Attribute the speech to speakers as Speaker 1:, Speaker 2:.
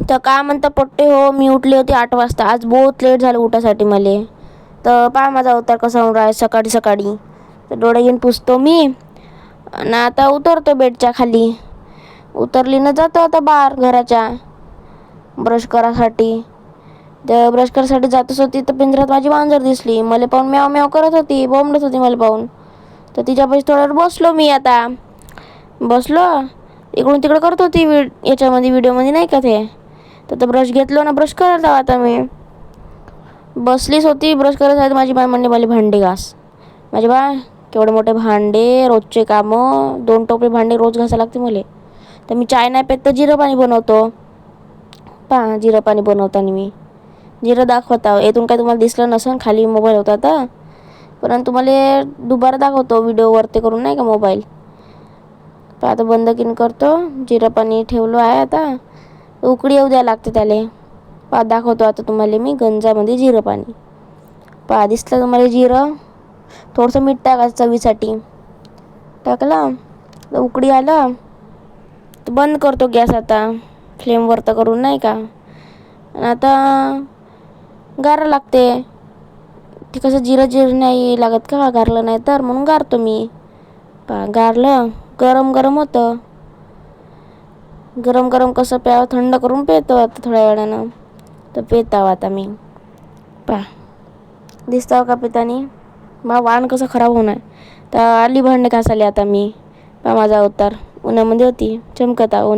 Speaker 1: तर काय म्हणता पोट्टे हो, मी उठले होते 8 वाजता. आज बहुत लेट झालं उठासाठी मला. तर पहा माझा अवतार कसा होऊन राहिला सकाळी सकाळी. तर डोळे घेऊन पुसतो मी आणि आता उतरतो बेडच्या खाली. उतरली ना जातो आता बाहेर घराच्या ब्रश करायसाठी. तर ब्रश करायसाठी जातच होती तर पिंजऱ्यात माझी मांजर दिसली. मला पाहून म्याव म्याव करत होती, बोंबलत होती मला पाहून. तर तिच्यापाशी थोडा वेळ बसलो मी. आता बसलो इकडून तिकडं करत होती याच्यामध्ये व्हिडिओमध्ये नाही का ते. तर ब्रश घेतलो ना, ब्रश करत आहो आता मी. बसलीच होती ब्रश करत आहे. माझी बाय म्हणणे मला भांडे घास. माझे बाय केवढे मोठे भांडे, रोजचे कामं, 2 टोपले भांडे रोज घासायला लागते मला. तर मी चाय नाही पेत तर जिरं पाणी बनवतो. पहा जिरं पाणी बनवताना मी जिरं दाखवत आहो. येथून काय तुम्हाला दिसलं नसेल, खाली मोबाईल होता तर, परंतु मला दुबारा दाखवतो व्हिडिओवरती करून नाही का मोबाईल. पहा आता बंद किन करतो. जिरं पाणी ठेवलो आहे आता. उकळी येऊ द्यायला लागते त्याला. पहा दाखवतो आता तुम्हाला मी गंजामध्ये जिरं पाणी. पहा दिसलं तुम्हाला जिरं. थोडंसं मीठ टाकायचं चवीसाठी. टाकलं तर उकळी आलं तर बंद करतो गॅस आता. फ्लेमवर तर करून नाही का. आणि आता गारा लागते. ते कसं जिरं नाही लागत का गारलं नाही तर, म्हणून गारतो मी. पहा गारलं, गरम गरम होतं. गरम गरम कसं प्यावं, थंड करून पितो आता थोड्या वेळानं. तर पित आहो आता मी. पहा दिसतं का पितानी. वाण कसं खराब होणार. तर आली भांडे घासायला आता मी. पहा माझा अवतार उन्हामध्ये होती चमकत उन्हा.